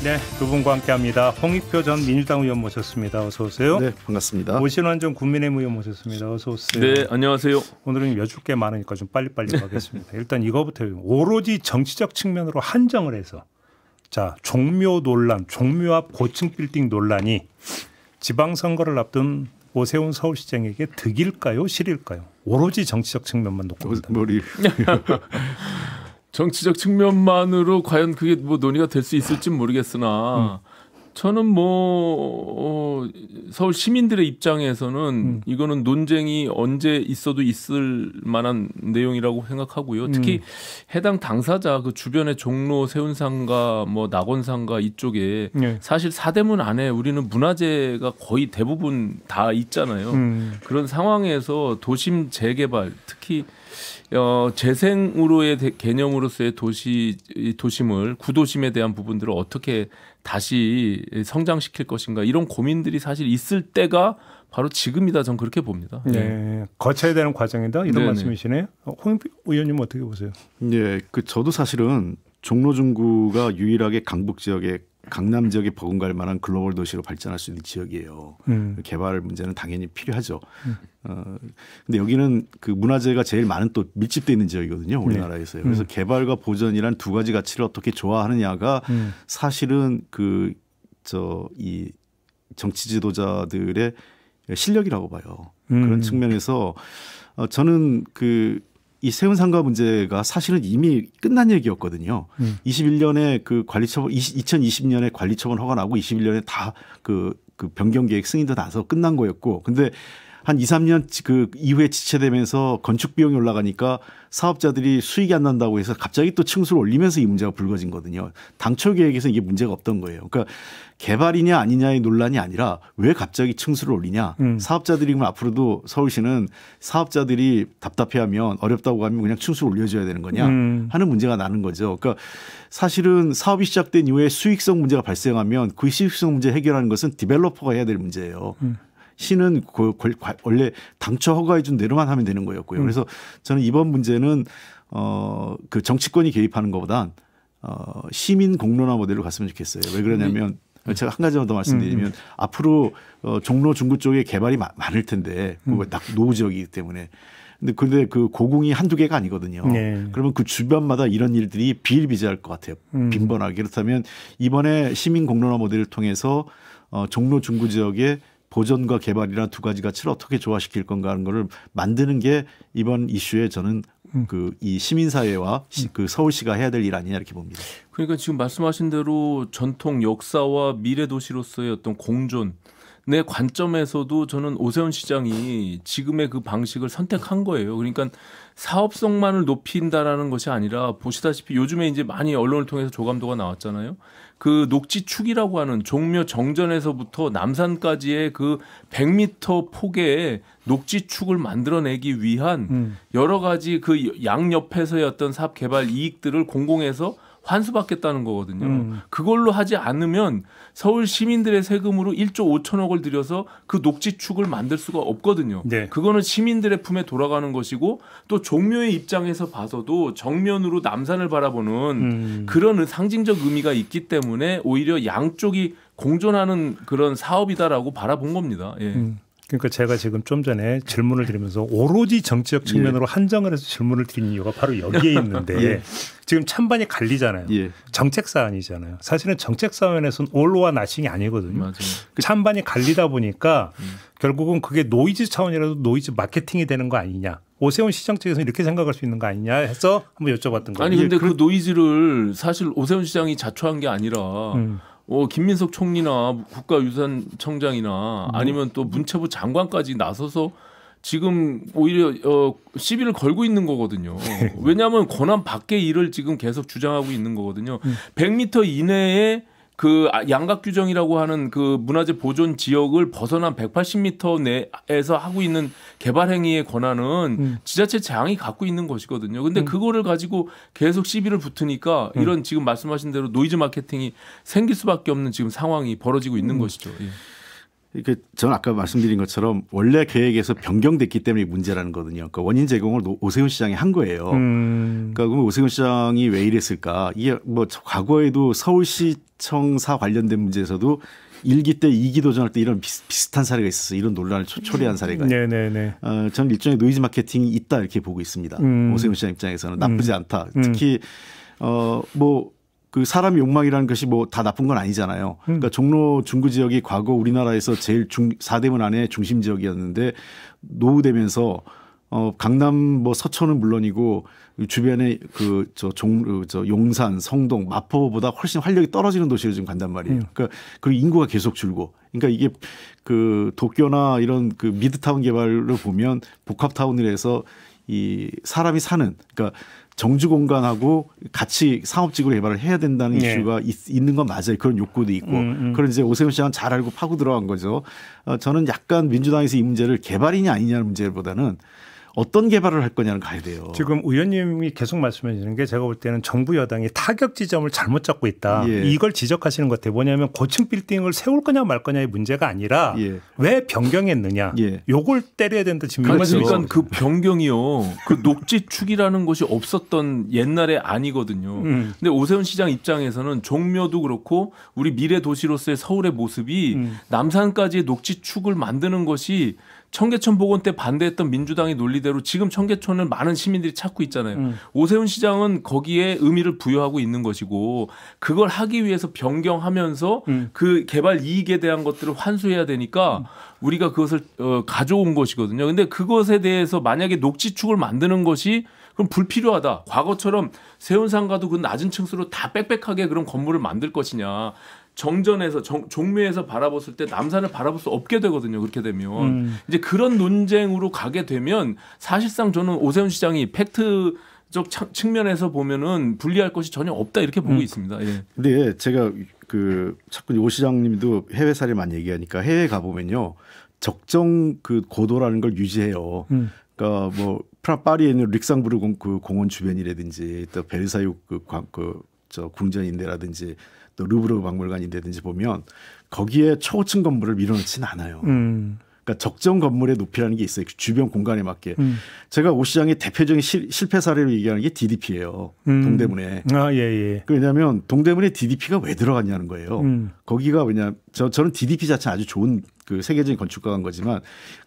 네, 두 분과 함께합니다. 홍익표 전 민주당 의원 모셨습니다. 어서 오세요. 네, 반갑습니다. 오신환 전 국민의힘 의원 모셨습니다. 어서 오세요. 네, 안녕하세요. 오늘은 여쭐 게 많으니까 좀 빨리빨리 가겠습니다. 일단 이거부터 오로지 정치적 측면으로 한정을 해서 자, 종묘 논란, 종묘 앞 고층 빌딩 논란이 지방선거를 앞둔 오세훈 서울시장에게 득일까요, 실일까요? 오로지 정치적 측면만 놓고 머리. 정치적 측면만으로 과연 그게 뭐 논의가 될 수 있을지 모르겠으나 저는 서울 시민들의 입장에서는 이거는 논쟁이 언제 있어도 있을 만한 내용이라고 생각하고요. 특히 해당 당사자 그 주변의 종로, 세운상가, 뭐 낙원상가 이쪽에 사실 사대문 안에 우리는 문화재가 거의 대부분 다 있잖아요. 그런 상황에서 도심 재개발, 특히 재생으로의 개념으로서의 도심을 구도심에 대한 부분들을 어떻게 다시 성장시킬 것인가 이런 고민들이 사실 있을 때가 바로 지금이다. 저는 그렇게 봅니다. 네, 거쳐야 되는 과정이다 이런 네네. 말씀이시네요. 홍 의원님 어떻게 보세요? 네, 저도 사실은 종로 중구가 유일하게 강북 지역에 강남 지역에 버금갈 만한 글로벌 도시로 발전할 수 있는 지역이에요. 개발 문제는 당연히 필요하죠. 근데 여기는 그 문화재가 제일 많은 또 밀집되어 있는 지역이거든요. 우리나라에서요. 그래서 개발과 보전이란 두 가지 가치를 어떻게 조화하느냐가 사실은 이 정치 지도자들의 실력이라고 봐요. 그런 측면에서 저는 이 세운상가 문제가 사실은 이미 끝난 얘기였거든요. 21년에 그 관리처분, 2020년에 관리처분 허가 나고 21년에 다 그 변경 계획 승인도 나서 끝난 거였고, 근데 한 2, 3년 그 이후에 지체되면서 건축 비용이 올라가니까 사업자들이 수익이 안 난다고 해서 갑자기 또 층수를 올리면서 이 문제가 불거진 거거든요. 당초 계획에서 이게 문제가 없던 거예요. 그러니까 개발이냐 아니냐의 논란이 아니라 왜 갑자기 층수를 올리냐. 사업자들이 그럼 앞으로도 서울시는 사업자들이 답답해하면 어렵다고 하면 그냥 층수를 올려줘야 되는 거냐 하는 문제가 나는 거죠. 그러니까 사실은 사업이 시작된 이후에 수익성 문제가 발생하면 그 수익성 문제 해결하는 것은 디벨로퍼가 해야 될 문제예요. 시는 원래 당초 허가해 준 대로만 하면 되는 거였고요. 그래서 저는 이번 문제는 그 정치권이 개입하는 것보단 시민 공론화 모델로 갔으면 좋겠어요. 왜 그러냐면 제가 한 가지만 더 말씀드리면 앞으로 종로 중구 쪽에 개발이 많을 텐데 딱 노후 지역이기 때문에. 근데 그 고궁이 한두 개가 아니거든요. 네. 그러면 그 주변마다 이런 일들이 비일비재할 것 같아요. 빈번하게. 그렇다면 이번에 시민 공론화 모델을 통해서 종로 중구 지역에 보전과 개발이라는 두 가지 가치를 어떻게 조화시킬 건가 하는 거를 만드는 게 이번 이슈에 저는 이 시민사회와 그 서울시가 해야 될 일 아니냐 이렇게 봅니다. 그러니까 지금 말씀하신 대로 전통 역사와 미래 도시로서의 어떤 공존 내 관점에서도 저는 오세훈 시장이 지금의 그 방식을 선택한 거예요. 그러니까 사업성만을 높인다라는 것이 아니라 보시다시피 요즘에 이제 많이 언론을 통해서 조감도가 나왔잖아요. 그 녹지축이라고 하는 종묘 정전에서부터 남산까지의 그 100m 폭의 녹지축을 만들어내기 위한 여러 가지 그 양옆에서의 어떤 사업 개발 이익들을 공공에서 환수받겠다는 거거든요. 그걸로 하지 않으면 서울 시민들의 세금으로 1조 5천억을 들여서 그 녹지축을 만들 수가 없거든요. 네. 그거는 시민들의 품에 돌아가는 것이고 또 종묘의 입장에서 봐서도 정면으로 남산을 바라보는 그런 상징적 의미가 있기 때문에 오히려 양쪽이 공존하는 그런 사업이다라고 바라본 겁니다. 예. 그러니까 제가 지금 좀 전에 질문을 드리면서 오로지 정치적 측면으로 한정을 해서 질문을 드린 이유가 바로 여기에 있는데 지금 찬반이 갈리잖아요. 정책 사안이잖아요. 사실은 정책 사안에서는 올로와 나싱이 아니거든요. 맞아요. 찬반이 갈리다 보니까 결국은 그게 노이즈 차원이라도 노이즈 마케팅이 되는 거 아니냐. 오세훈 시장 측에서 이렇게 생각할 수 있는 거 아니냐 해서 한번 여쭤봤던 거예요. 아니 근데 그 노이즈를 사실 오세훈 시장이 자초한 게 아니라 김민석 총리나 국가유산청장이나 아니면 또 문체부 장관까지 나서서 지금 오히려 시비를 걸고 있는 거거든요. 왜냐하면 권한 밖의 일을 지금 계속 주장하고 있는 거거든요. 100m 이내에 그 양각 규정이라고 하는 그 문화재 보존 지역을 벗어난 180m 내에서 하고 있는 개발 행위의 권한은 지자체 장이 갖고 있는 것이거든요. 근데 그거를 가지고 계속 시비를 붙으니까 이런 지금 말씀하신 대로 노이즈 마케팅이 생길 수밖에 없는 지금 상황이 벌어지고 있는 것이죠. 예. 저는 아까 말씀드린 것처럼 원래 계획에서 변경됐기 때문에 문제라는 거거든요. 그러니까 원인 제공을 오세훈 시장이 한 거예요. 그러니까 그럼 오세훈 시장이 왜 이랬을까? 이게 뭐 과거에도 서울시청사 관련된 문제에서도 1기 때 2기 도전할 때 이런 비슷한 사례가 있었어요. 이런 논란을 초래한 사례가. 네네네. 저는 일종의 노이즈 마케팅이 있다 이렇게 보고 있습니다. 오세훈 시장 입장에서는 나쁘지 않다. 특히 그 사람의 욕망이라는 것이 뭐 다 나쁜 건 아니잖아요. 그러니까 종로 중구 지역이 과거 우리나라에서 제일 4대문 안에 중심 지역이었는데 노후되면서 강남 뭐 서초는 물론이고 주변에 용산, 성동, 마포보다 훨씬 활력이 떨어지는 도시로 지금 간단 말이에요. 그러니까 그리고 인구가 계속 줄고. 그러니까 이게 그 도쿄나 이런 그 미드타운 개발을 보면 복합타운을 해서 이 사람이 사는 그러니까 정주 공간하고 같이 상업지구로 개발을 해야 된다는 이슈가 있는 건 맞아요. 그런 욕구도 있고. 그런 이제 오세훈 시장은 잘 알고 파고 들어간 거죠. 저는 약간 민주당에서 이 문제를 개발이냐 아니냐는 문제보다는 어떤 개발을 할 거냐는 가야 돼요. 지금 의원님이 계속 말씀해 주시는 게 제가 볼 때는 정부 여당이 타격 지점을 잘못 잡고 있다. 이걸 지적하시는 것 같아요. 뭐냐면 고층 빌딩을 세울 거냐 말 거냐의 문제가 아니라 왜 변경했느냐. 요걸 때려야 된다. 지금 그러니까 그 변경이요. 그 녹지축이라는 것이 없었던 옛날에 아니거든요. 근데 오세훈 시장 입장에서는 종묘도 그렇고 우리 미래 도시로서의 서울의 모습이 남산까지의 녹지축을 만드는 것이 청계천 복원 때 반대했던 민주당의 논리대로 지금 청계천을 많은 시민들이 찾고 있잖아요. 오세훈 시장은 거기에 의미를 부여하고 있는 것이고 그걸 하기 위해서 변경하면서 그 개발 이익에 대한 것들을 환수해야 되니까 우리가 그것을 가져온 것이거든요. 근데 그것에 대해서 만약에 녹지축을 만드는 것이 그럼 불필요하다. 과거처럼 세운상가도 그 낮은 층수로 다 빽빽하게 그런 건물을 만들 것이냐. 정전에서 종묘에서 바라봤을 때 남산을 바라볼 수 없게 되거든요. 그렇게 되면 이제 그런 논쟁으로 가게 되면 사실상 저는 오세훈 시장이 팩트적 측면에서 보면은 분리할 것이 전혀 없다 이렇게 보고 있습니다. 예. 근데 제가 자꾸 오 시장님도 해외 사례 많이 얘기하니까 해외 가 보면요 적정 그 고도라는 걸 유지해요. 그러니까 뭐 파리에 있는 릭상부르 그 공원 주변이라든지 또 베르사유 궁전인데라든지 또 루브르 박물관인데든지 보면 거기에 초고층 건물을 밀어넣지는 않아요. 그러니까 적정 건물의 높이라는 게 있어요. 주변 공간에 맞게. 제가 오 시장의 대표적인 실패 사례로 얘기하는 게 DDP예요. 동대문에. 왜냐하면 동대문에 DDP가 왜 들어갔냐는 거예요. 거기가 저는 DDP 자체는 아주 좋은 그 세계적인 건축가인 거지만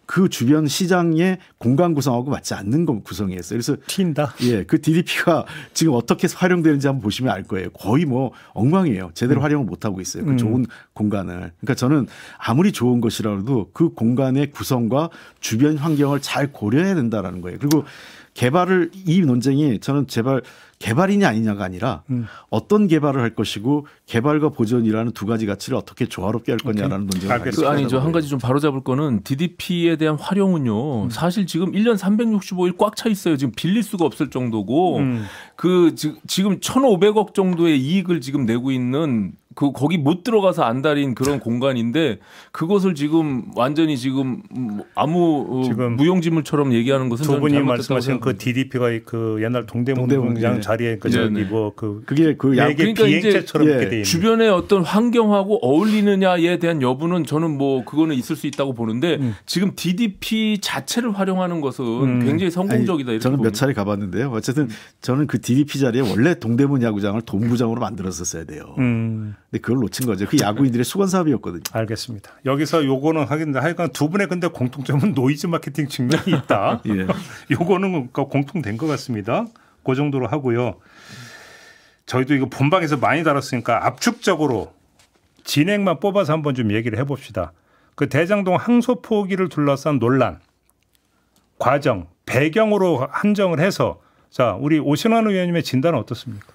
그 주변 시장의 공간 구성하고 맞지 않는 구성이었어요. 그래서 튄다. 그 DDP가 지금 어떻게 활용되는지 한번 보시면 알 거예요. 거의 뭐 엉망이에요. 제대로 활용을 못 하고 있어요. 그 좋은 공간을. 그러니까 저는 아무리 좋은 것이라도 그 공간의 구성과 주변 환경을 잘 고려해야 된다라는 거예요. 그리고 이 논쟁이 저는 제발 개발이냐 아니냐가 아니라 어떤 개발을 할 것이고 개발과 보존이라는 두 가지 가치를 어떻게 조화롭게 할 거냐라는 논쟁을 아니죠. 한 가지 좀 바로잡을 거는 DDP에 대한 활용은요. 사실 지금 1년 365일 꽉 차 있어요. 지금 빌릴 수가 없을 정도고 지금 1,500억 정도의 이익을 지금 내고 있는 거기 못 들어가서 안달인 그런 공간인데 그것을 지금 완전히 지금 지금 무용지물처럼 얘기하는 것은 두 분이 말씀하신 그 DDP가 그 옛날 동대문 공장 자리에 그게 그 그러니까 비행체처럼 이렇게 돼 있는 주변의 어떤 환경하고 어울리느냐에 대한 여부는 저는 뭐 그거는 있을 수 있다고 보는데 지금 DDP 자체를 활용하는 것은 굉장히 성공적이다. 이렇게 저는 봅니다. 몇 차례 가봤는데요. 어쨌든 저는 그 DDP 자리에 원래 동대문 야구장을 동구장으로 만들었었어야 돼요. 근데 그걸 놓친 거죠. 그 야구인들의 수건 사업이었거든요. 알겠습니다. 여기서 요거는 하겠는데 하여간 두 분의 근데 공통점은 노이즈 마케팅 측면이 있다. 요거는 공통된 것 같습니다. 그 정도로 하고요. 저희도 이거 본방에서 많이 다뤘으니까 압축적으로 진행만 뽑아서 한번 좀 얘기를 해봅시다. 그 대장동 항소 포기를 둘러싼 논란, 과정, 배경으로 한정을 해서 자 우리 오신환 의원님의 진단은 어떻습니까?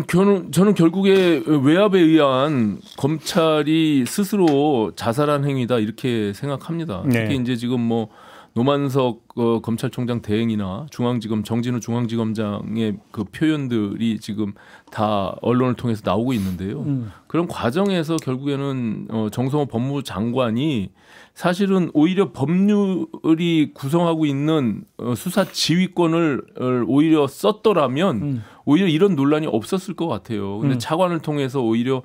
저는 결국에 외압에 의한 검찰이 스스로 자살한 행위다 이렇게 생각합니다. 특히 이제 지금 뭐 노만석 검찰총장 대행이나 중앙지검 정진우 중앙지검장의 그 표현들이 지금 다 언론을 통해서 나오고 있는데요. 그런 과정에서 결국에는 정성호 법무장관이 사실은 오히려 법률이 구성하고 있는 수사 지휘권을 오히려 썼더라면 오히려 이런 논란이 없었을 것 같아요. 근데 차관을 통해서 오히려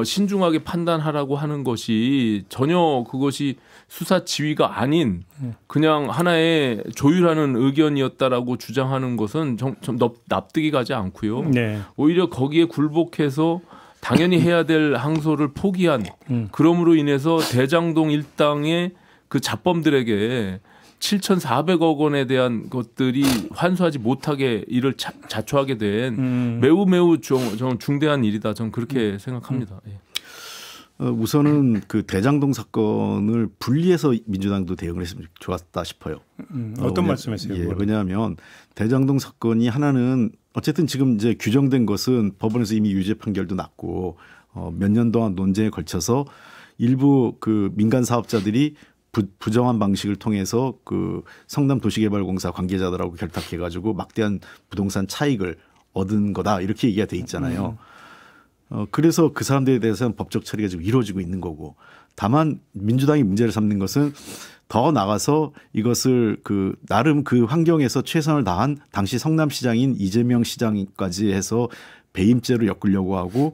신중하게 판단하라고 하는 것이 전혀 그것이 수사 지휘가 아닌 그냥 하나의 조율하는 의견이었다라고 주장하는 것은 좀 납득이 가지 않고요. 네. 오히려 거기에 굴복해서 당연히 해야 될 항소를 포기한 그럼으로 인해서 대장동 일당의 그 잡범들에게 7,400억 원에 대한 것들이 환수하지 못하게 이를 자초하게 된 매우 중대한 일이다. 저는 그렇게 생각합니다. 예. 우선은 그 대장동 사건을 분리해서 민주당도 대응을 했으면 좋았다 싶어요. 어떤 말씀이세요? 예, 왜냐하면 대장동 사건이 하나는 어쨌든 지금 이제 규정된 것은 법원에서 이미 유죄 판결도 났고 몇 년 동안 논쟁에 걸쳐서 일부 그 민간 사업자들이 부정한 방식을 통해서 그 성남도시개발공사 관계자들하고 결탁해가지고 막대한 부동산 차익을 얻은 거다 이렇게 얘기가 돼 있잖아요. 그래서 그 사람들에 대해서는 법적 처리가 지금 이루어지고 있는 거고 다만 민주당이 문제를 삼는 것은 더 나가서 이것을 그 나름 그 환경에서 최선을 다한 당시 성남시장인 이재명 시장까지 해서 배임죄로 엮으려고 하고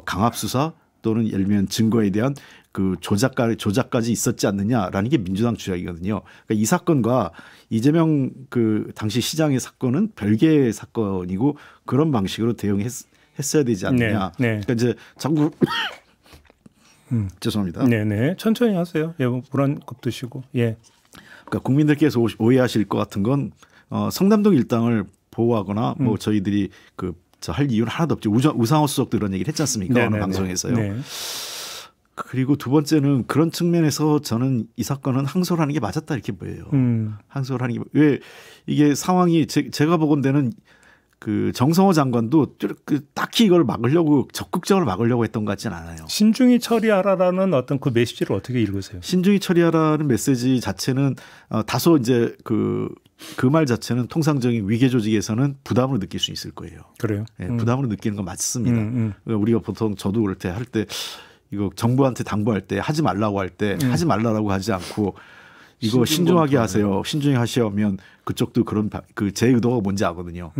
강압수사 또는 예를 들면 증거에 대한 그 조작까지 있었지 않느냐라는 게 민주당 주장이거든요. 그러니까 이 사건과 이재명 그 당시 시장의 사건은 별개의 사건이고 그런 방식으로 대응했어야 되지 않느냐. 네, 네. 그러니까 이제 자꾸 죄송합니다. 네네 천천히 하세요. 예, 물 한 컵 드시고. 예. 그러니까 국민들께서 오해하실 것 같은 건 성남동 일당을 보호하거나 뭐 저희들이 그 할 이유는 하나도 없죠. 우상호 수석도 그런 얘기를 했지 않습니까? 어느 방송에서요. 네. 그리고 두 번째는 그런 측면에서 저는 이 사건은 항소를 하는 게 맞았다 이렇게 보여요. 항소를 하는 게 왜 이게 상황이 제가 보건대는 그 정성호 장관도 딱히 이걸 막으려고 적극적으로 막으려고 했던 것 같지는 않아요. 신중히 처리하라라는 어떤 그 메시지를 어떻게 읽으세요? 신중히 처리하라는 메시지 자체는 다소 이제 그 말 자체는 통상적인 위계 조직에서는 부담으로 느낄 수 있을 거예요. 그래요? 네, 부담으로 느끼는 건 맞습니다. 우리가 보통 저도 그럴 때 할 때 이거 정부한테 당부할 때 하지 말라고 할 때 하지 말라고 하지 않고 이거 신중하게 하세요. 신중히 하시면 그쪽도 그런 그 제 의도가 뭔지 아거든요.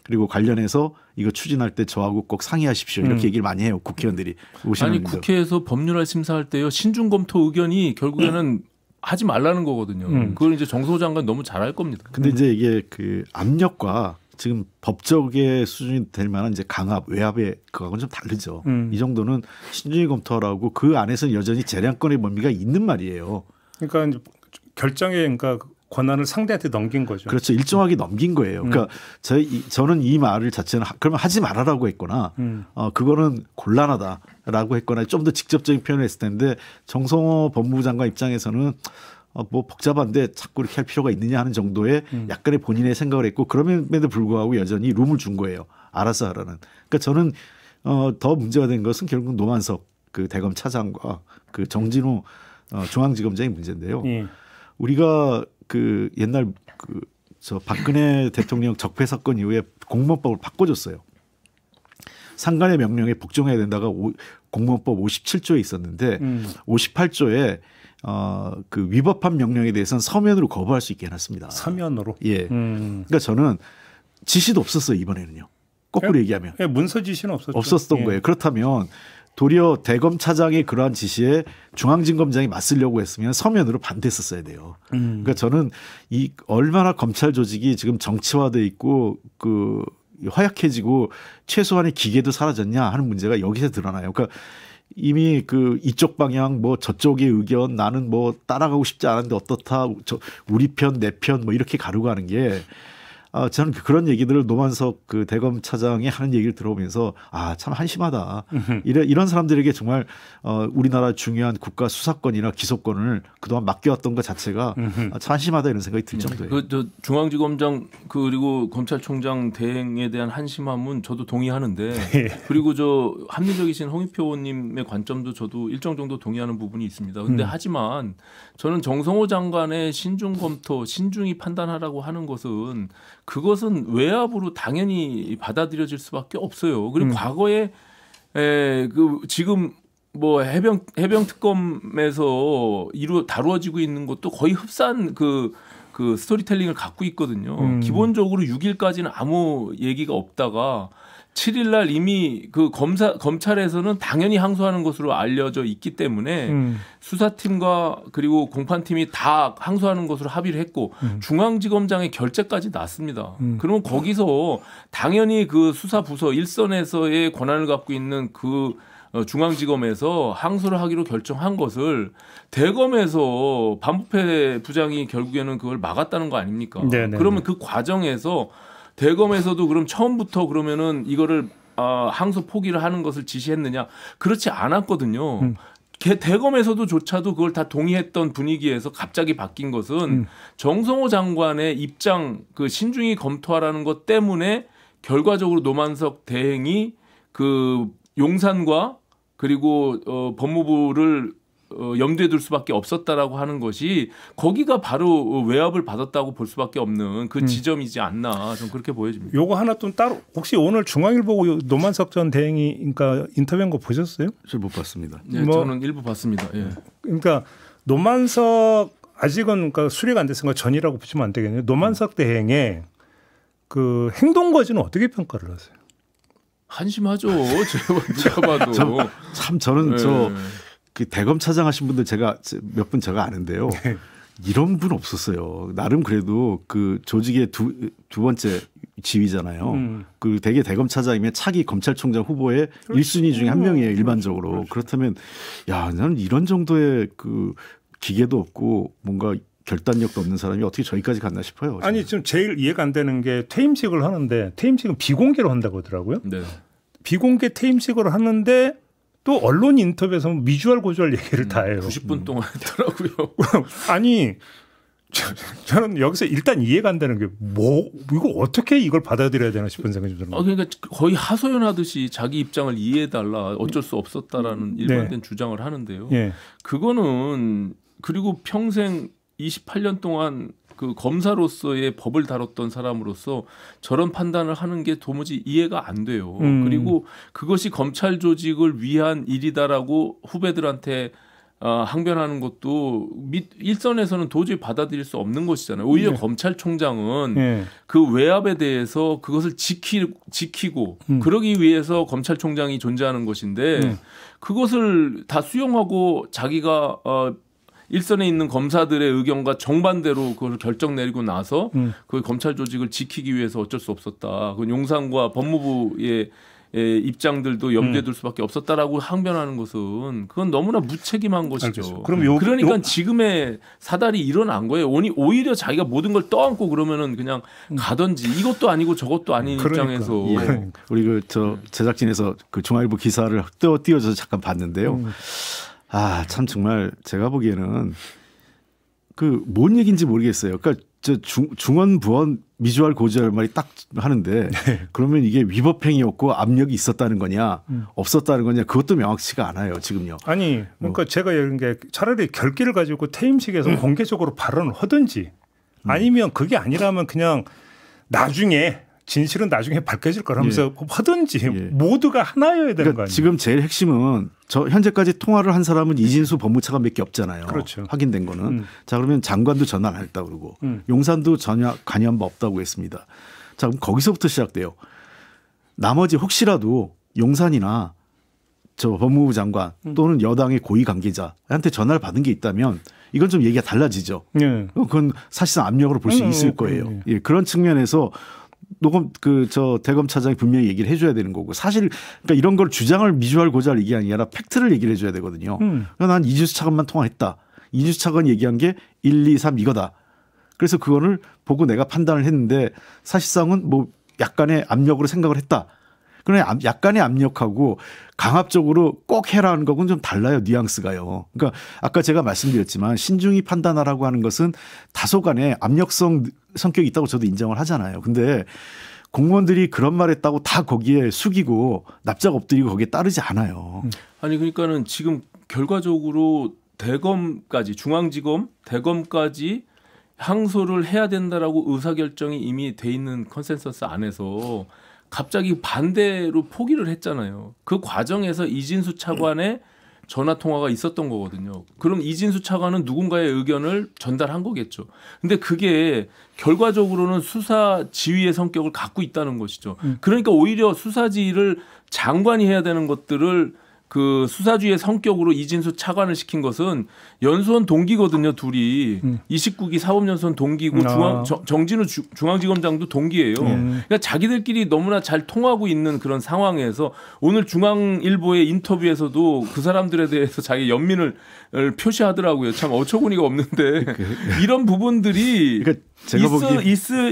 그리고 관련해서 이거 추진할 때 저하고 꼭 상의하십시오. 이렇게 얘기를 많이 해요. 국회의원들이 오시는 아니 분도. 국회에서 법률안 심사할 때요. 신중 검토 의견이 결국에는 하지 말라는 거거든요. 그걸 이제 정성호 장관 너무 잘할 겁니다. 근데 이제 이게 그 압력과 지금 법적의 수준이 될 만한 이제 강압, 외압의 그거하고는 좀 다르죠. 이 정도는 신중히 검토하라고 그 안에서는 여전히 재량권의 범위가 있는 말이에요. 그러니까 결정의 그러니까 권한을 상대한테 넘긴 거죠. 그렇죠. 일정하게 넘긴 거예요. 그러니까 저는 이 말을 자체는 그러면 하지 말아라고 했거나 그거는 곤란하다라고 했거나 좀 더 직접적인 표현을 했을 텐데 정성호 법무부 장관 입장에서는 뭐 복잡한데 자꾸 이렇게 할 필요가 있느냐 하는 정도의 약간의 본인의 생각을 했고 그럼에도 불구하고 여전히 룸을 준 거예요. 알아서 하라는. 그러니까 저는 더 문제가 된 것은 결국 노만석 그 대검 차장과 그 정진우 중앙지검장의 문제인데요. 우리가 그 옛날 그 저 박근혜 대통령 적폐 사건 이후에 공무원법을 바꿔줬어요. 상관의 명령에 복종해야 된다가 공무원법 57조에 있었는데 58조에 그 위법한 명령에 대해서는 서면으로 거부할 수 있게 해놨습니다. 서면으로? 예. 그러니까 저는 지시도 없었어요 이번에는요. 거꾸로 얘기하면. 문서 지시는 없었죠. 없었던 거예요. 그렇다면 도리어 대검 차장의 그러한 지시에 중앙지검장이 맞서려고 했으면 서면으로 반대했었어야 돼요. 그러니까 저는 이 얼마나 검찰 조직이 지금 정치화돼 있고 그 허약해지고 최소한의 기계도 사라졌냐 하는 문제가 여기서 드러나요. 그러니까 이미 그 이쪽 방향 뭐 저쪽의 의견 나는 뭐 따라가고 싶지 않은데 어떻다 우리 편 내 편 뭐 이렇게 가르고 하는 게 저는 그런 얘기들을 노만석 그 대검 차장이 하는 얘기를 들어보면서 참 한심하다. 이런 사람들에게 정말 우리나라 중요한 국가 수사권이나 기소권을 그동안 맡겨왔던 것 자체가 참 한심하다 이런 생각이 들 정도예요. 그 중앙지검장 그리고 검찰총장 대행에 대한 한심함은 저도 동의하는데 그리고 저 합리적이신 홍익표 의원님의 관점도 저도 일정 정도 동의하는 부분이 있습니다. 그런데 하지만 저는 정성호 장관의 신중 검토, 신중히 판단하라고 하는 것은 그것은 외압으로 당연히 받아들여질 수밖에 없어요. 그리고 과거에 그 지금 뭐 해병 특검에서 다루어지고 있는 것도 거의 흡사한 그 그 스토리텔링을 갖고 있거든요. 기본적으로 6일까지는 아무 얘기가 없다가 7일 날 이미 그 검찰에서는 당연히 항소하는 것으로 알려져 있기 때문에 수사팀과 그리고 공판팀이 다 항소하는 것으로 합의를 했고 중앙지검장의 결재까지 났습니다. 그러면 거기서 당연히 그 수사부서 일선에서의 권한을 갖고 있는 그 중앙지검에서 항소를 하기로 결정한 것을 대검에서 반부패 부장이 결국에는 그걸 막았다는 거 아닙니까? 네네. 그러면 그 과정에서 대검에서도 그럼 처음부터 그러면은 이거를 항소 포기를 하는 것을 지시했느냐? 그렇지 않았거든요. 대검에서도조차도 그걸 다 동의했던 분위기에서 갑자기 바뀐 것은 정성호 장관의 입장 그 신중히 검토하라는 것 때문에 결과적으로 노만석 대행이 그 용산과 그리고 법무부를 염두에 둘 수밖에 없었다라고 하는 것이 거기가 바로 외압을 받았다고 볼 수밖에 없는 그 지점이지 않나 좀 그렇게 보여집니다. 요거 하나 좀 따로 혹시 오늘 중앙일보 노만석 전 대행이 그러니까 인터뷰한 거 보셨어요? 저 못 봤습니다. 네, 저는 일부 봤습니다. 예. 그러니까 노만석 아직은 그러니까 수리가 안 됐으니까 전이라고 붙이면 안 되겠네요. 노만석 대행의 그 행동 거지는 어떻게 평가를 하세요? 한심하죠. 제가 봐도. 참 저는 그 대검 차장 하신 분들 제가 몇 분 제가 아는데요. 네. 이런 분 없었어요. 나름 그래도 그 조직의 두 번째 지위잖아요. 그 대개 대검 차장이면 차기 검찰총장 후보의 1순위 중에 한 명이에요. 일반적으로. 그렇죠. 그렇다면 야, 나는 이런 정도의 그 기계도 없고 뭔가 결단력도 없는 사람이 어떻게 저기까지 갔나 싶어요. 저는. 아니 지금 제일 이해가 안 되는 게 퇴임식을 하는데 퇴임식은 비공개로 한다고 하더라고요. 네. 비공개 퇴임식을 하는데 또 언론 인터뷰에서 미주알 고주알 얘기를 다 해요. 90분 동안 했더라고요. 아니 저는 여기서 일단 이해가 안 되는 게 뭐 이거 어떻게 이걸 받아들여야 되나 싶은 생각이 좀 들어요. 그러니까 거의 하소연하듯이 자기 입장을 이해해달라 어쩔 수 없었다라는 일관된 주장을 하는데요. 네. 그거는 그리고 평생 28년 동안 그 검사로서의 법을 다뤘던 사람으로서 저런 판단을 하는 게 도무지 이해가 안 돼요. 그리고 그것이 검찰 조직을 위한 일이다라고 후배들한테 항변하는 것도 일선에서는 도저히 받아들일 수 없는 것이잖아요. 오히려 네. 검찰총장은 네. 그 외압에 대해서 그것을 지키고 그러기 위해서 검찰총장이 존재하는 것인데 그것을 다 수용하고 자기가 일선에 있는 검사들의 의견과 정반대로 그걸 결정 내리고 나서 그 검찰 조직을 지키기 위해서 어쩔 수 없었다. 그 용산과 법무부의 입장들도 염두에 둘 수밖에 없었다라고 항변하는 것은 그건 너무나 무책임한 것이죠. 그럼 그러니까 지금의 사달이 일어난 거예요. 오히려 자기가 모든 걸 떠안고 그러면은 그냥 가든지 이것도 아니고 저것도 아닌 입장에서 예. 우리 그 저 제작진에서 그 중앙일보 기사를 띄워줘서 잠깐 봤는데요. 아, 참 정말 제가 보기에는 그 뭔 얘기인지 모르겠어요. 그러니까 저 중언 부언 미주알 고주알 말이 딱 하는데 네. 그러면 이게 위법행위였고 압력이 있었다는 거냐 없었다는 거냐 그것도 명확치가 않아요 지금요. 아니 그러니까 제가 이런 게 차라리 결기를 가지고 퇴임식에서 공개적으로 발언을 하든지 아니면 그게 아니라면 그냥 나중에 진실은 나중에 밝혀질 거라면서 예. 하든지 예. 모두가 하나여야 되는 그러니까 거 아니에요. 지금 제일 핵심은 저 현재까지 통화를 한 사람은 이진수 법무차관밖에 없잖아요. 그렇죠. 확인된 거는. 자 그러면 장관도 전화 안 했다고 그러고 용산도 전혀 관여한 바 없다고 했습니다. 자 그럼 거기서부터 시작돼요. 나머지 혹시라도 용산이나 저 법무부 장관 또는 여당의 고위 관계자한테 전화를 받은 게 있다면 이건 좀 얘기가 달라지죠. 예. 그건 사실상 압력으로 볼 수 있을 거예요. 예. 그런 측면에서 저 대검 차장이 분명히 얘기를 해줘야 되는 거고 사실 그러니까 이런 걸 주장을 미주알 고주알 얘기 아니라 팩트를 얘기를 해줘야 되거든요. 그러니까 난 이진수 차관만 통화했다. 이진수 차관 얘기한 게 1, 2, 3 이거다. 그래서 그거를 보고 내가 판단을 했는데 사실상은 뭐 약간의 압력으로 생각을 했다. 그러나 약간의 압력하고 강압적으로 꼭 해라는 거는 좀 달라요. 뉘앙스가요. 그러니까 아까 제가 말씀드렸지만 신중히 판단하라고 하는 것은 다소간의 압력성 성격이 있다고 저도 인정을 하잖아요. 근데 공무원들이 그런 말 했다고 다 거기에 숙이고 납작 엎드리고 거기에 따르지 않아요. 아니 그러니까는 지금 결과적으로 대검까지 중앙지검 대검까지 항소를 해야 된다라고 의사결정이 이미 돼 있는 컨센서스 안에서 갑자기 반대로 포기를 했잖아요. 그 과정에서 이진수 차관의 전화 통화가 있었던 거거든요. 그럼 이진수 차관은 누군가의 의견을 전달한 거겠죠. 근데 그게 결과적으로는 수사 지휘의 성격을 갖고 있다는 것이죠. 그러니까 오히려 수사 지휘를 장관이 해야 되는 것들을 그 수사주의 성격으로 이진수 차관을 시킨 것은 연수원 동기거든요, 둘이. 29기 사법연수원 동기고 정진우 중앙지검장도 동기예요. 그러니까 자기들끼리 너무나 잘 통하고 있는 그런 상황에서 오늘 중앙일보의 인터뷰에서도 그 사람들에 대해서 자기 연민을 표시하더라고요. 참 어처구니가 없는데 이런 부분들이 그러니까 제가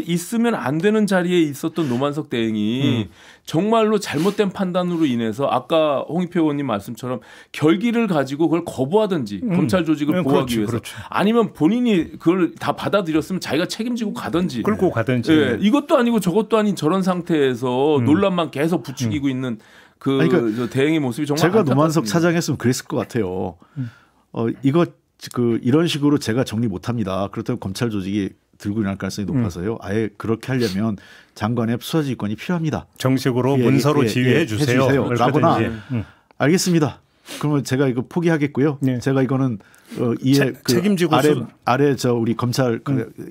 있으면 안 되는 자리에 있었던 노만석 대행이 정말로 잘못된 판단으로 인해서 아까 홍익표 의원님 말씀처럼 결기를 가지고 그걸 거부하든지 검찰 조직을 보호하기 위해서 아니면 본인이 그걸 다 받아들였으면 자기가 책임지고 가든지 끌고 가든지 예, 이것도 아니고 저것도 아닌 저런 상태에서 논란만 계속 부추기고 있는 그러니까 대행의 모습이 정말 제가 안타깝습니다. 노만석 차장했으면 그랬을 것 같아요. 이거 이런 식으로 제가 정리 못합니다. 그렇다고 검찰 조직이 들고 일어날 가능성이 높아서요. 아예 그렇게 하려면 장관의 수사지휘권이 필요합니다. 정식으로 문서로 지휘해 주세요. 라거나 알겠습니다. 그러면 제가 이거 포기하겠고요. 제가 이거는 책임지고 아래 우리 검찰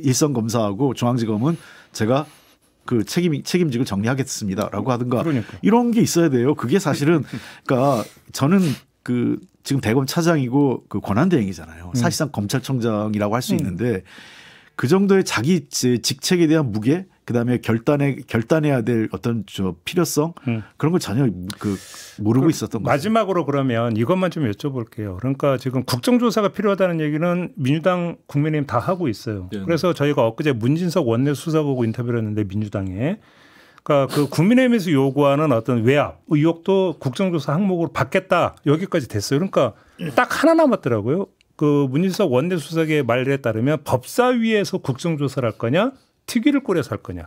일선 검사하고 중앙지검은 제가 그 책임지고 정리하겠습니다라고 하든가 이런 게 있어야 돼요. 그게 사실은 그러니까 저는 지금 대검 차장이고 그 권한대행이잖아요. 사실상 검찰청장이라고 할 수 있는데 그 정도의 자기 직책에 대한 무게, 그다음에 결단해야 될 어떤 필요성 그런 걸 전혀 모르고 있었던 거죠. 마지막으로 그러면 이것만 좀 여쭤볼게요. 그러니까 지금 국정조사가 필요하다는 얘기는 민주당, 국민의힘 다 하고 있어요. 네. 그래서 저희가 엊그제 문진석 원내 수석하고 인터뷰를 했는데 민주당에 그러니까 그 국민의힘에서 요구하는 어떤 외압 의혹도 국정조사 항목으로 받겠다 여기까지 됐어요. 그러니까 딱 하나 남았더라고요. 그 문진석 원내 수석의 말에 따르면 법사위에서 국정조사를 할 거냐, 특위를 꾸려서 할 거냐.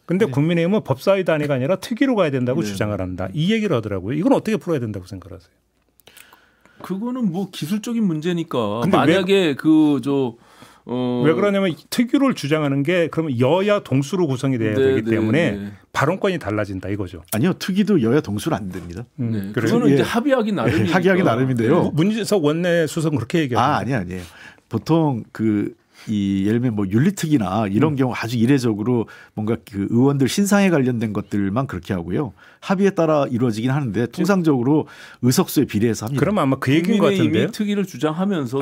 근데 국민의힘은 법사위 단위가 아니라 특위로 가야 된다고 주장을 한다. 이 얘기를 하더라고요. 이건 어떻게 풀어야 된다고 생각하세요? 그거는 뭐 기술적인 문제니까. 만약에 왜 그러냐면 특위를 주장하는 게 그러면 여야 동수로 구성이 돼야 되기 때문에 발언권이 달라진다 이거죠. 아니요. 특위도 여야 동수로 안 됩니다. 그거는 이제 합의하기 나름이니까. 합의하기 나름인데요. 문진석 원내 수석은 그렇게 얘기하죠. 아니에요. 보통 예를 들면 뭐 윤리특위나 이런 경우 아주 이례적으로 뭔가 그 의원들 신상에 관련된 것들만 그렇게 하고요. 합의에 따라 이루어지긴 하는데 통상적으로 의석수에 비례해서 합니다. 그럼 아마 그 얘기인 것 같은데요. 특위를 주장하면서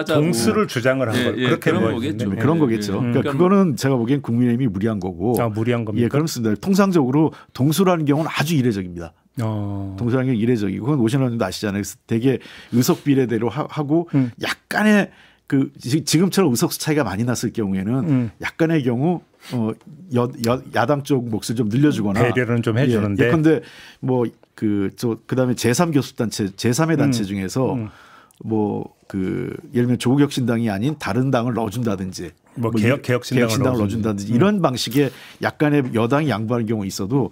동수를 주장을 한 거예요. 그렇게 그런 거겠죠. 그런 거겠죠. 그러니까 그거는 제가 보기엔 국민의힘이 무리한 거고. 무리한 겁니까? 예, 그렇습니다. 통상적으로 동수라는 경우는 아주 이례적입니다. 동수라는 경우 이례적이고 그건 오신원 의원님도 아시잖아요. 그래서 되게 의석 비례대로 하고 약간의 지금처럼 의석수 차이가 많이 났을 경우에는 약간의 경우 야당 쪽 몫을 좀 늘려주거나 배려는 좀 해주는데. 그런데 그다음에 제3교섭단체 제3의 단체 중에서 예를 들면 조국혁신당이 아닌 다른 당을 넣어준다든지 개혁신당을 넣어준다든지 이런 방식의 약간의 여당이 양보하는 경우 있어도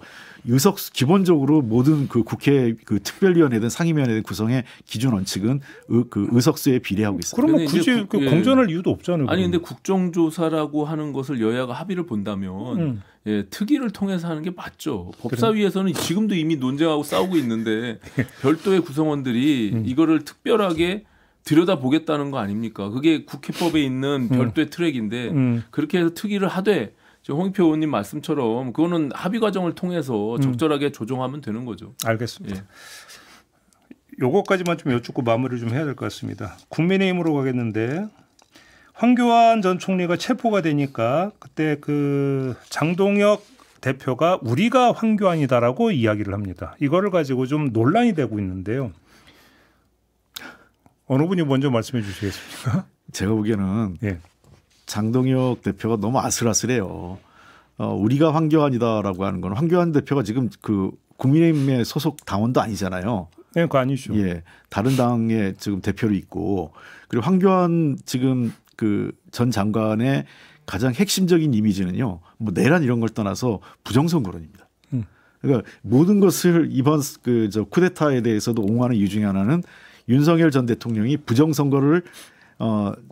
기본적으로 모든 국회 특별위원회든 상임위원회든 구성의 기준 원칙은 의석수에 비례하고 있습니다. 그러면 굳이 공전할 이유도 없잖아요. 아니 근데 국정조사라고 하는 것을 여야가 합의를 본다면 특위를 통해서 하는 게 맞죠. 법사위에서는 지금도 이미 논쟁하고 싸우고 있는데 별도의 구성원들이 이거를 특별하게 들여다보겠다는 거 아닙니까? 그게 국회법에 있는 별도의 트랙인데 그렇게 해서 특위를 하되 홍익표 의원님 말씀처럼 그거는 합의 과정을 통해서 적절하게 조정하면 되는 거죠. 알겠습니다. 요거까지만 좀 여쭙고 마무리를 좀 해야 될 것 같습니다. 국민의힘으로 가겠는데 황교안 전 총리가 체포가 되니까 그때 장동혁 대표가 우리가 황교안이다라고 이야기를 합니다. 이거를 가지고 좀 논란이 되고 있는데요. 어느 분이 먼저 말씀해 주시겠습니까? 제가 보기에는 장동혁 대표가 너무 아슬아슬해요. 우리가 황교안이다라고 하는 건 황교안 대표가 지금 국민의힘의 소속 당원도 아니잖아요. 네, 그거 아니죠. 예, 다른 당의 지금 대표로 있고 그리고 황교안 지금 전 장관의 가장 핵심적인 이미지는요. 뭐 내란 이런 걸 떠나서 부정선거론입니다. 그러니까 모든 것을 이번 쿠데타에 대해서도 옹호하는 이유 중에 하나는 윤석열 전 대통령이 부정선거를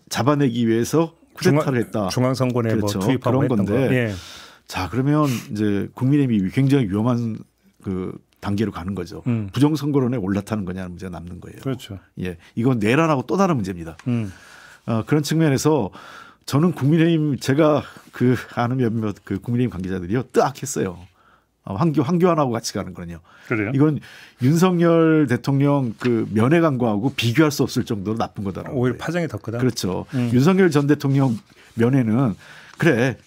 잡아내기 위해서 쿠데타를 했다. 중앙선관위에 그렇죠. 투입하고 그런 건데. 자, 그러면 이제 국민의힘이 굉장히 위험한 단계로 가는 거죠. 부정선거론에 올라타는 거냐는 문제가 남는 거예요. 그렇죠. 예, 이건 내란하고 또 다른 문제입니다. 그런 측면에서 저는 국민의힘 제가 그 아는 몇몇 그 국민의힘 관계자들이요 뜨악했어요. 황교안하고 같이 가는 거는요. 그래요? 이건 윤석열 대통령 그 면회 광고하고 비교할 수 없을 정도로 나쁜 거다. 오히려 파장이 더 크다. 그렇죠. 윤석열 전 대통령 면회는 그래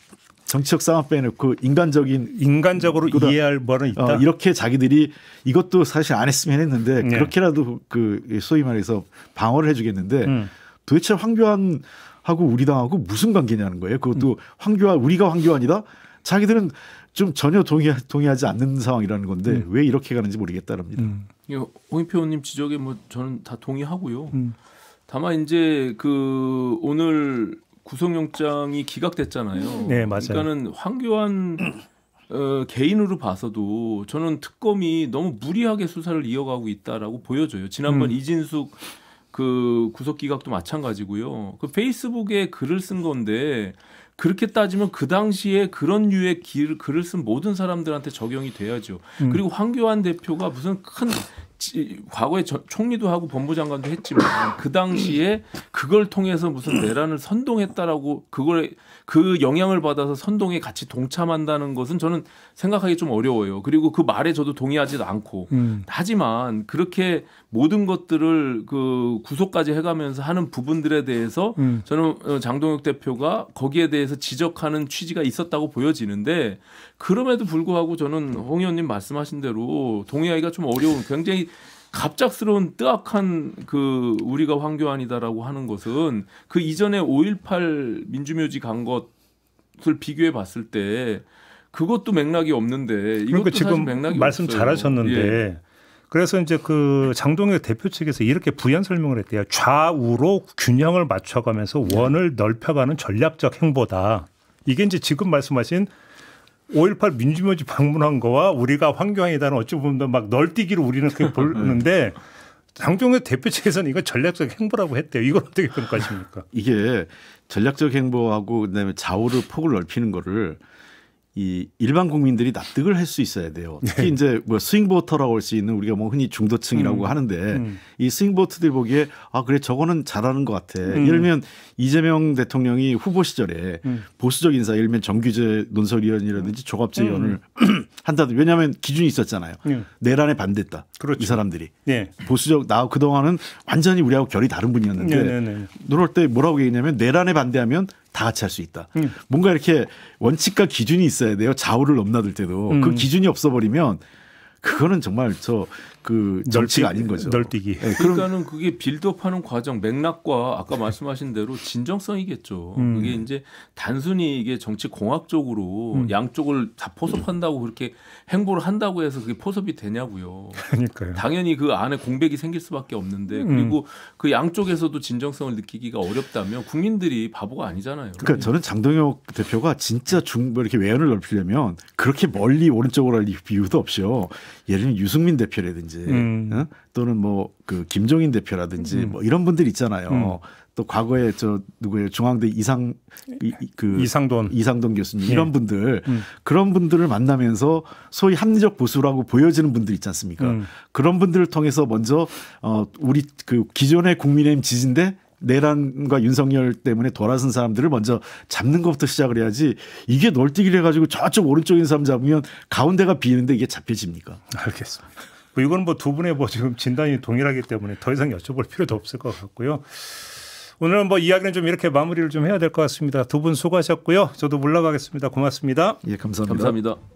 정치적 싸움 빼놓고 인간적으로 이해할 뭐는 있다. 이렇게 자기들이 이것도 사실 안 했으면 했는데 그렇게라도 그 소위 말해서 방어를 해주겠는데 도대체 황교안하고 우리 당하고 무슨 관계냐는 거예요. 그것도 우리가 황교안이다. 자기들은 좀 전혀 동의하지 않는 상황이라는 건데 왜 이렇게 가는지 모르겠다랍니다. 홍익표 의원님 지적에 뭐 저는 다 동의하고요. 다만 이제 그 오늘 구속영장이 기각됐잖아요. 네, 맞아요. 그러니까는 황교안 개인으로 봐서도 저는 특검이 너무 무리하게 수사를 이어가고 있다라고 보여져요. 지난번 이진숙 그 구속 기각도 마찬가지고요. 그 페이스북에 글을 쓴 건데 그렇게 따지면 그 당시에 그런 류의 글을 쓴 모든 사람들한테 적용이 돼야죠. 그리고 황교안 대표가 무슨 큰 과거에 총리도 하고 법무장관도 했지만 그 당시에 그걸 통해서 무슨 내란을 선동했다라고 그 영향을 받아서 선동에 같이 동참한다는 것은 저는 생각하기 좀 어려워요. 그리고 그 말에 저도 동의하지도 않고 하지만 그렇게 모든 것들을 그 구속까지 해가면서 하는 부분들에 대해서 저는 장동혁 대표가 거기에 대해서 지적하는 취지가 있었다고 보여지는데 그럼에도 불구하고 저는 홍 의원님 말씀하신 대로 동의하기가 좀 어려운 굉장히 갑작스러운 뜨악한 그 우리가 황교안이다라고 하는 것은 그 이전에 5.18 민주묘지 간 것을 비교해 봤을 때 그것도 맥락이 없는데 이것도 그러니까 지금 사실 맥락이 말씀 없어요. 잘하셨는데 예. 그래서 이제 그 장동혁 대표 측에서 이렇게 부연 설명을 했대요. 좌우로 균형을 맞춰가면서 원을 넓혀가는 전략적 행보다. 이게 이제 지금 말씀하신 5.18 민주묘지 방문한 거와 우리가 황교안이다는 어찌 보면 막 널뛰기로 우리는 그렇게 보는데 장동혁 대표 측에서는 이거 전략적 행보라고 했대요. 이걸 어떻게 평가하십니까? 이게 전략적 행보하고 그다음에 좌우를 폭을 넓히는 거를 이 일반 국민들이 납득을 할 수 있어야 돼요. 특히 이제 뭐 스윙보터라고 할 수 있는 우리가 뭐 흔히 중도층이라고 하는데 이 스윙보터들이 보기에 아 그래 저거는 잘하는 것 같아. 예를 들면 이재명 대통령이 후보 시절에 보수적 인사 예를 들면 정규재 논설위원이라든지 조갑재 의원을 한다든지 왜냐하면 기준이 있었잖아요. 내란에 반대했다. 그렇죠. 이 사람들이. 네. 보수적 나 그동안은 완전히 우리하고 결이 다른 분이었는데 그럴 때 뭐라고 얘기했냐면 내란에 반대하면 다 같이 할 수 있다. 뭔가 이렇게 원칙과 기준이 있어야 돼요. 좌우를 넘나들 때도. 그 기준이 없어버리면 그거는 정말 그 정치가 아닌 거죠. 널뛰기. 네, 그러니까는 그게 빌드업하는 과정 맥락과 아까 말씀하신 대로 진정성이겠죠. 그게 이제 단순히 이게 정치 공학적으로 양쪽을 다 포섭한다고 그렇게 행보를 한다고 해서 그게 포섭이 되냐고요. 그러니까요. 당연히 그 안에 공백이 생길 수밖에 없는데 그리고 그 양쪽에서도 진정성을 느끼기가 어렵다면 국민들이 바보가 아니잖아요. 그러니까 저는 장동혁 대표가 진짜 이렇게 외연을 넓히려면 그렇게 멀리 오른쪽으로 할 이유도 없이요. 예를 들면 유승민 대표라든지 또는 뭐 그 김종인 대표라든지 뭐 이런 분들 있잖아요. 또 과거에 누구예요? 중앙대 이상돈 교수님 이런 분들 그런 분들을 만나면서 소위 합리적 보수라고 보여지는 분들 있지 않습니까? 그런 분들을 통해서 먼저 우리 그 기존의 국민의힘 지지인데 내란과 윤석열 때문에 돌아선 사람들을 먼저 잡는 것부터 시작을 해야지 이게 널뛰기를 해가지고 저쪽 오른쪽에 있는 사람 잡으면 가운데가 비는데 이게 잡혀집니까? 알겠습니다. 이건 뭐 두 분의 뭐 지금 진단이 동일하기 때문에 더 이상 여쭤볼 필요도 없을 것 같고요. 오늘은 뭐 이야기는 좀 이렇게 마무리를 좀 해야 될 것 같습니다. 두 분 수고하셨고요. 저도 물러가겠습니다. 고맙습니다. 예, 감사합니다. 감사합니다.